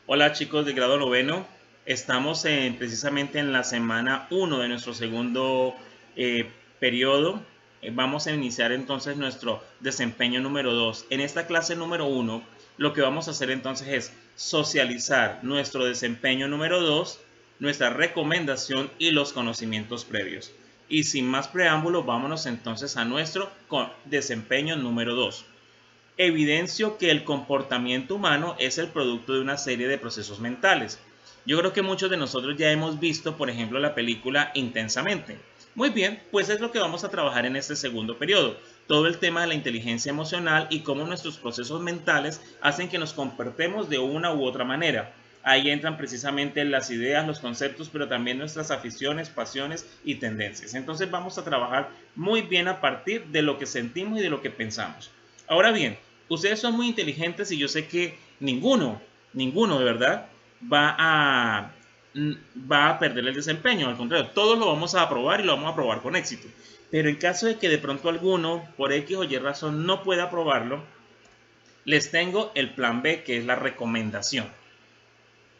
Hola chicos de grado noveno, estamos precisamente en la semana 1 de nuestro segundo eh, periodo. Vamos a iniciar entonces nuestro desempeño número 2. En esta clase número 1 lo que vamos a hacer entonces es socializar nuestro desempeño número 2, nuestra recomendación y los conocimientos previos. Y sin más preámbulos, vámonos entonces a nuestro desempeño número 2. Evidencio que el comportamiento humano es el producto de una serie de procesos mentales. Yo creo que muchos de nosotros ya hemos visto, por ejemplo, la película Intensamente. Muy bien, pues es lo que vamos a trabajar en este segundo periodo. Todo el tema de la inteligencia emocional y cómo nuestros procesos mentales hacen que nos comportemos de una u otra manera. Ahí entran precisamente las ideas, los conceptos, pero también nuestras aficiones, pasiones y tendencias. Entonces vamos a trabajar muy bien a partir de lo que sentimos y de lo que pensamos. Ahora bien, ustedes son muy inteligentes y yo sé que ninguno de verdad va a, va a perder el desempeño. Al contrario, todos lo vamos a aprobar y lo vamos a aprobar con éxito. Pero en caso de que de pronto alguno, por X o Y razón, no pueda aprobarlo, les tengo el plan B, que es la recomendación.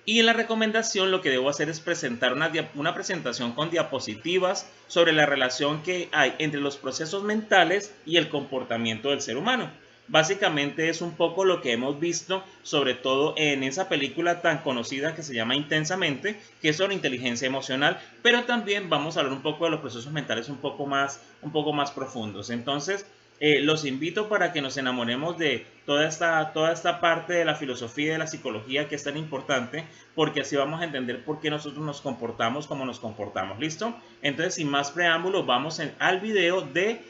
Y en la recomendación lo que debo hacer es presentar una presentación con diapositivas sobre la relación que hay entre los procesos mentales y el comportamiento del ser humano. Básicamente es un poco lo que hemos visto, sobre todo en esa película tan conocida que se llama Intensamente, que es sobre inteligencia emocional, pero también vamos a hablar un poco de los procesos mentales un poco más profundos. Entonces, los invito para que nos enamoremos de toda esta parte de la filosofía y de la psicología que es tan importante, porque así vamos a entender por qué nosotros nos comportamos como nos comportamos. ¿Listo? Entonces, sin más preámbulos, vamos al video de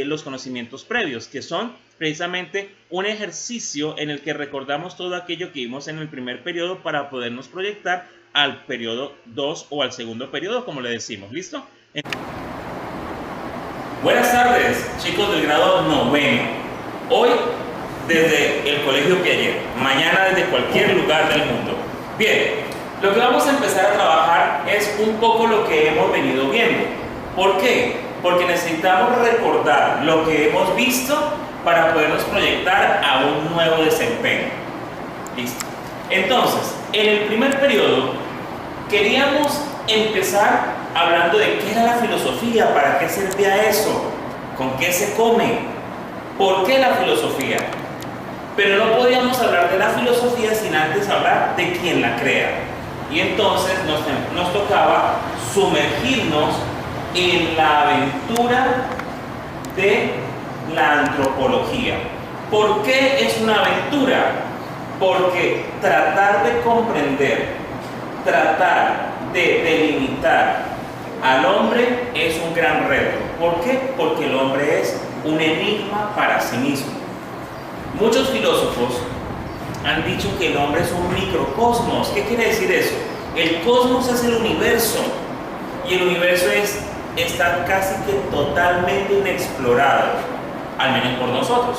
los conocimientos previos, que son precisamente un ejercicio en el que recordamos todo aquello que vimos en el primer periodo para podernos proyectar al periodo 2 o al segundo periodo, como le decimos. ¿Listo? Buenas tardes, chicos del grado noveno. Hoy desde el colegio Piaget, mañana desde cualquier lugar del mundo. Bien, lo que vamos a empezar a trabajar es un poco lo que hemos venido viendo. ¿Por qué? Porque necesitamos recordar lo que hemos visto para podernos proyectar a un nuevo desempeño. ¿Listo? Entonces, en el primer periodo queríamos empezar hablando de qué era la filosofía, para qué servía eso, con qué se come, por qué la filosofía. Pero no podíamos hablar de la filosofía sin antes hablar de quién la crea. Y entonces nos tocaba sumergirnos en la aventura de la antropología. ¿Por qué es una aventura? Porque tratar de comprender, tratar de delimitar al hombre es un gran reto. ¿Por qué? Porque el hombre es un enigma para sí mismo. Muchos filósofos han dicho que el hombre es un microcosmos. ¿Qué quiere decir eso? El cosmos es el universo y el universo está casi que totalmente inexplorado, al menos por nosotros.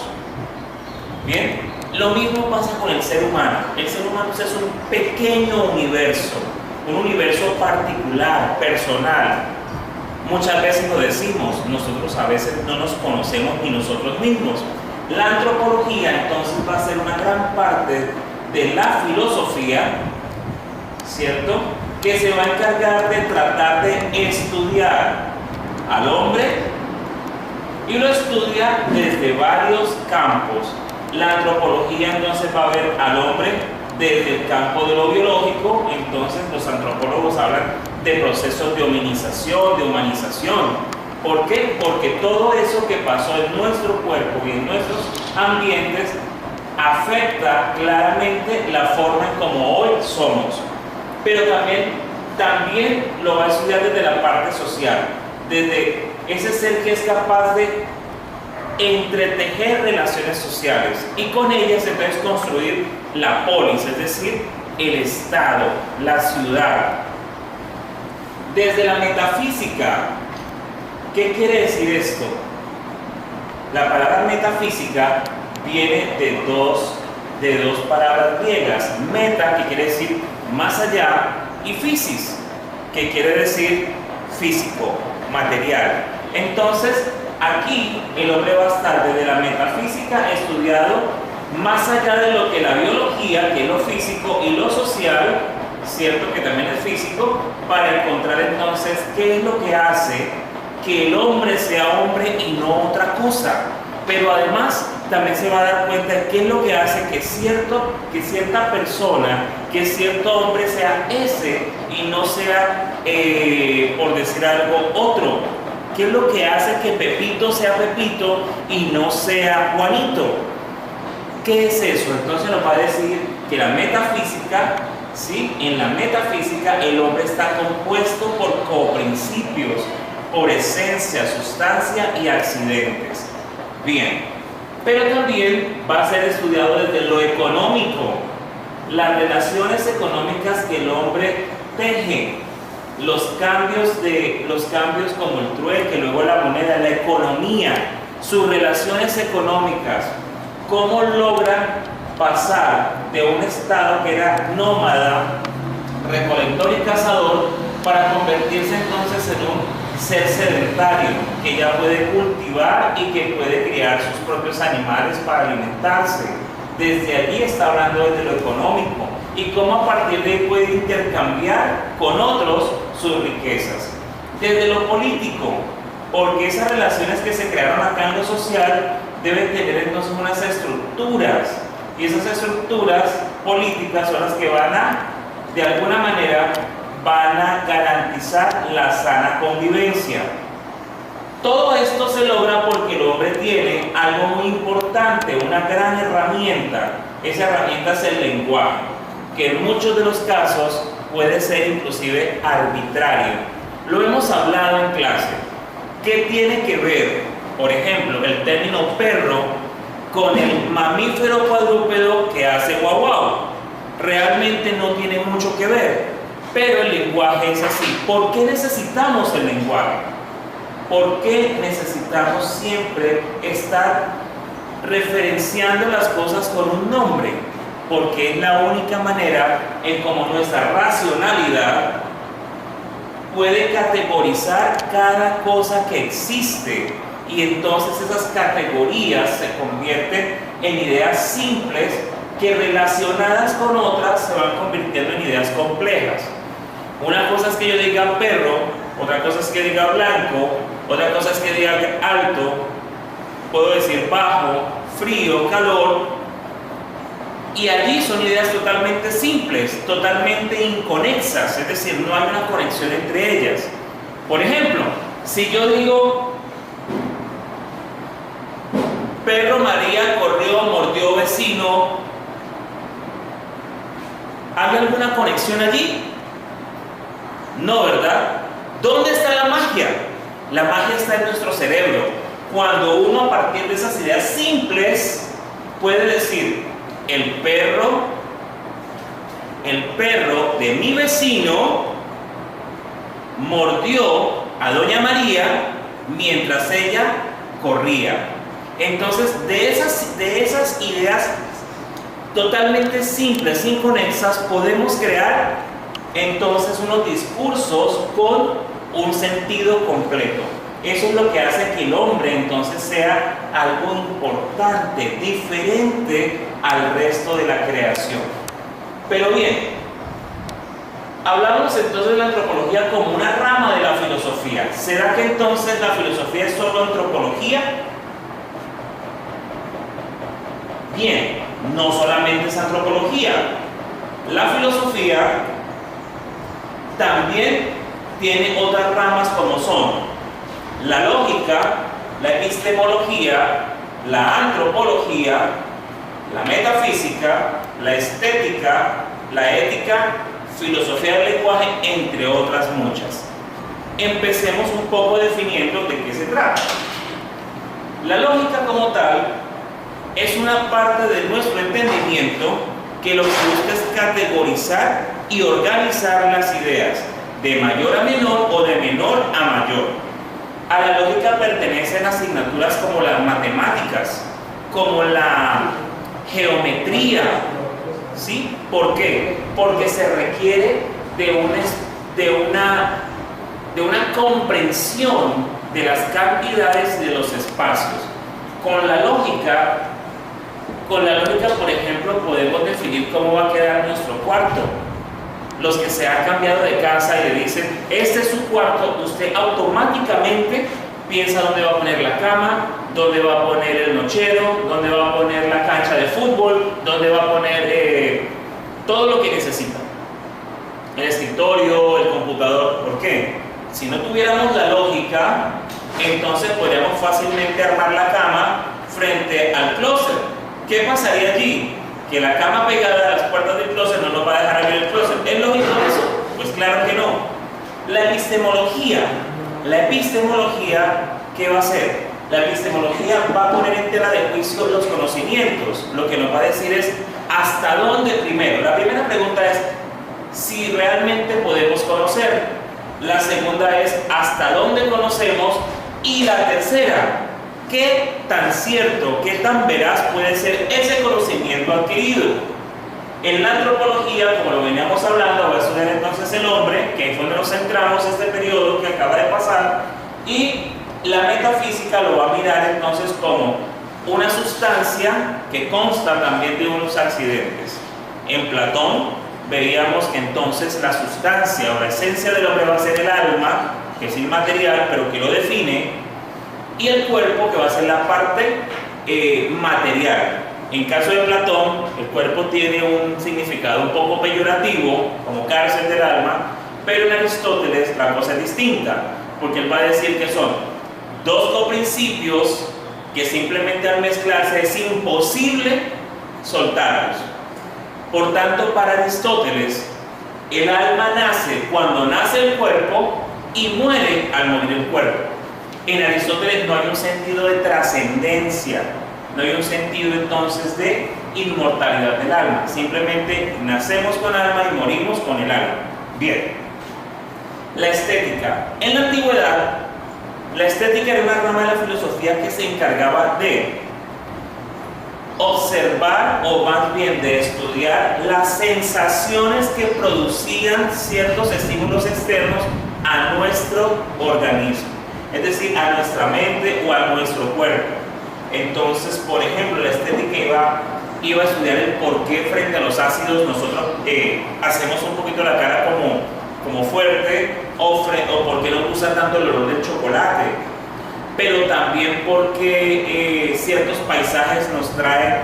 Bien, lo mismo pasa con el ser humano. El ser humano es un pequeño universo, un universo particular, personal. Muchas veces lo decimos, nosotros a veces no nos conocemos ni nosotros mismos. La antropología entonces va a ser una gran parte de la filosofía, ¿cierto?, que se va a encargar de tratar de estudiar al hombre, y lo estudia desde varios campos. La antropología entonces va a ver al hombre desde el campo de lo biológico. Entonces los antropólogos hablan de procesos de hominización, de humanización. ¿Por qué? Porque todo eso que pasó en nuestro cuerpo y en nuestros ambientes afecta claramente la forma en como hoy somos. Pero también lo va a estudiar desde la parte social, desde ese ser que es capaz de entretejer relaciones sociales y con ellas entonces construir la polis, es decir, el Estado, la ciudad. Desde la metafísica, ¿qué quiere decir esto? La palabra metafísica viene de dos palabras griegas: meta, que quiere decir más allá, y physis, que quiere decir físico, material. Entonces, aquí el hombre va a estar desde la metafísica estudiado más allá de lo que la biología, que es lo físico, y lo social, cierto que también es físico, para encontrar entonces qué es lo que hace que el hombre sea hombre y no otra cosa. Pero además también se va a dar cuenta de qué es lo que hace que cierta persona, que cierto hombre sea ese y no sea, por decir algo, otro. ¿Qué es lo que hace que Pepito sea Pepito y no sea Juanito? ¿Qué es eso? Entonces nos va a decir que la metafísica, ¿sí? En la metafísica el hombre está compuesto por coprincipios, por esencia, sustancia y accidentes. Bien, pero también va a ser estudiado desde lo económico, las relaciones económicas que el hombre teje, los cambios como el trueque, luego la moneda, la economía, sus relaciones económicas, cómo logran pasar de un estado que era nómada, recolector y cazador, para convertirse entonces en un ser sedentario, que ya puede cultivar y que puede criar sus propios animales para alimentarse. Desde allí está hablando desde lo económico y cómo a partir de ahí puede intercambiar con otros sus riquezas. Desde lo político, porque esas relaciones que se crearon acá en lo social deben tener entonces unas estructuras, y esas estructuras políticas son las que de alguna manera, van a garantizar la sana convivencia. Todo esto se logra porque el hombre tiene algo muy importante, una gran herramienta. Esa herramienta es el lenguaje, que en muchos de los casos puede ser inclusive arbitrario. Lo hemos hablado en clase. ¿Qué tiene que ver, por ejemplo, el término perro con el mamífero cuadrúpedo que hace guau guau? Realmente no tiene mucho que ver. Pero el lenguaje es así. ¿Por qué necesitamos el lenguaje? ¿Por qué necesitamos siempre estar referenciando las cosas con un nombre? Porque es la única manera en cómo nuestra racionalidad puede categorizar cada cosa que existe. Y entonces esas categorías se convierten en ideas simples que relacionadas con otras se van convirtiendo en ideas complejas. Una cosa es que yo diga perro, otra cosa es que diga blanco, otra cosa es que diga alto, puedo decir bajo, frío, calor, y allí son ideas totalmente simples, totalmente inconexas, es decir, no hay una conexión entre ellas. Por ejemplo, si yo digo perro María corrió, mordió vecino, ¿hay alguna conexión allí? No, ¿verdad? ¿Dónde está la magia? La magia está en nuestro cerebro. Cuando uno a partir de esas ideas simples puede decir, el perro de mi vecino mordió a doña María mientras ella corría. Entonces, de esas ideas totalmente simples, inconexas, podemos crear entonces unos discursos con un sentido completo. Eso es lo que hace que el hombre entonces sea algo importante, diferente al resto de la creación. Pero bien, hablamos entonces de la antropología como una rama de la filosofía. ¿Será que entonces la filosofía es solo antropología? Bien, no solamente es antropología. La filosofía también tiene otras ramas como son la lógica, la epistemología, la antropología, la metafísica, la estética, la ética, filosofía del lenguaje, entre otras muchas. Empecemos un poco definiendo de qué se trata. La lógica como tal es una parte de nuestro entendimiento que lo que busca es categorizar y organizar las ideas de mayor a menor o de menor a mayor. A la lógica pertenecen asignaturas como las matemáticas, como la geometría, ¿sí? ¿Por qué? Porque se requiere de una comprensión de las cantidades y de los espacios. Con la lógica Con la lógica, por ejemplo, podemos definir cómo va a quedar nuestro cuarto. Los que se han cambiado de casa y le dicen, este es su cuarto, usted automáticamente piensa dónde va a poner la cama, dónde va a poner el nochero, dónde va a poner la cancha de fútbol, dónde va a poner todo lo que necesita. El escritorio, el computador. ¿Por qué? Si no tuviéramos la lógica, entonces podríamos fácilmente armar la cama frente al closet. ¿Qué pasaría allí? Que la cama pegada a las puertas del closet no nos va a dejar abrir el closet. ¿Es lógico eso? Pues claro que no. La epistemología, ¿qué va a hacer? La epistemología va a poner en tela de juicio los conocimientos. Lo que nos va a decir es hasta dónde primero. La primera pregunta es si realmente podemos conocer. La segunda es hasta dónde conocemos. Y la tercera, ¿qué tan cierto, qué tan veraz puede ser ese conocimiento adquirido? En la antropología, como lo veníamos hablando, va a estudiar entonces el hombre, que es donde nos centramos este periodo que acaba de pasar, y la metafísica lo va a mirar entonces como una sustancia que consta también de unos accidentes. En Platón veíamos que entonces la sustancia o la esencia del hombre va a ser el alma, que es inmaterial, pero que lo define, y el cuerpo, que va a ser la parte material. En caso de Platón, el cuerpo tiene un significado un poco peyorativo, como cárcel del alma, pero en Aristóteles la cosa es distinta, porque él va a decir que son dos coprincipios que simplemente al mezclarse es imposible soltarlos. Por tanto, para Aristóteles, el alma nace cuando nace el cuerpo y muere al morir el cuerpo. En Aristóteles no hay un sentido de trascendencia, no hay un sentido entonces de inmortalidad del alma. Simplemente nacemos con alma y morimos con el alma. Bien. La estética. En la antigüedad, la estética era una rama de la filosofía que se encargaba de observar, o más bien de estudiar las sensaciones que producían ciertos estímulos externos a nuestro organismo, es decir, a nuestra mente o a nuestro cuerpo. Entonces, por ejemplo, la estética iba a estudiar el por qué frente a los ácidos nosotros hacemos un poquito la cara como fuerte, o por qué nos gusta tanto el olor del chocolate, pero también porque ciertos paisajes nos traen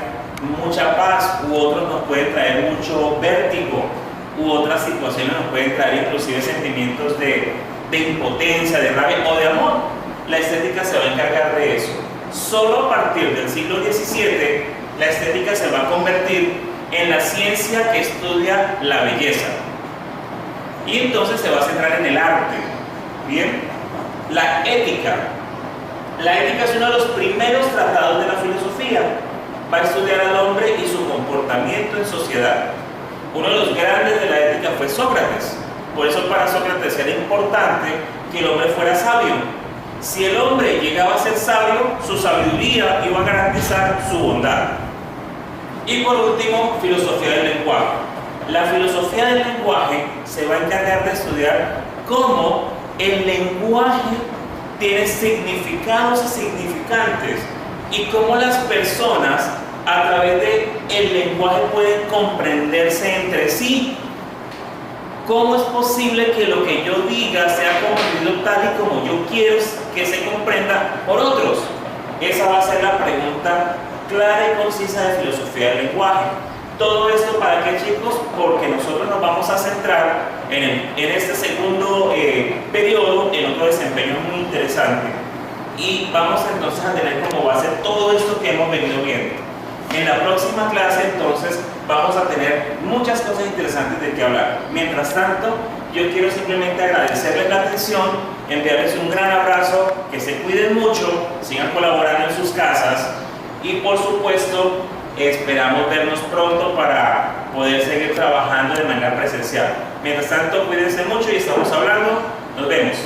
mucha paz, u otros nos pueden traer mucho vértigo, u otras situaciones nos pueden traer inclusive sentimientos de impotencia, de rabia o de amor. La estética se va a encargar de eso. Solo a partir del siglo XVII, la estética se va a convertir en la ciencia que estudia la belleza. Y entonces se va a centrar en el arte. Bien, la ética. La ética es uno de los primeros tratados de la filosofía. Va a estudiar al hombre y su comportamiento en sociedad. Uno de los grandes de la ética fue Sócrates. Por eso para Sócrates era importante que el hombre fuera sabio. Si el hombre llegaba a ser sabio, su sabiduría iba a garantizar su bondad. Y por último, filosofía del lenguaje. La filosofía del lenguaje se va a encargar de estudiar cómo el lenguaje tiene significados y significantes y cómo las personas a través del lenguaje pueden comprenderse entre sí. ¿Cómo es posible que lo que yo diga sea comprendido tal y como yo quiero que se comprenda por otros? Esa va a ser la pregunta clara y concisa de filosofía del lenguaje. Todo esto para qué, chicos? Porque nosotros nos vamos a centrar en este segundo periodo en otro desempeño muy interesante. Y vamos entonces a tener como base todo esto que hemos venido viendo. En la próxima clase entonces vamos a tener muchas cosas interesantes de qué hablar. Mientras tanto, yo quiero simplemente agradecerles la atención, enviarles un gran abrazo, que se cuiden mucho, sigan colaborando en sus casas y por supuesto esperamos vernos pronto para poder seguir trabajando de manera presencial. Mientras tanto, cuídense mucho y estamos hablando. Nos vemos.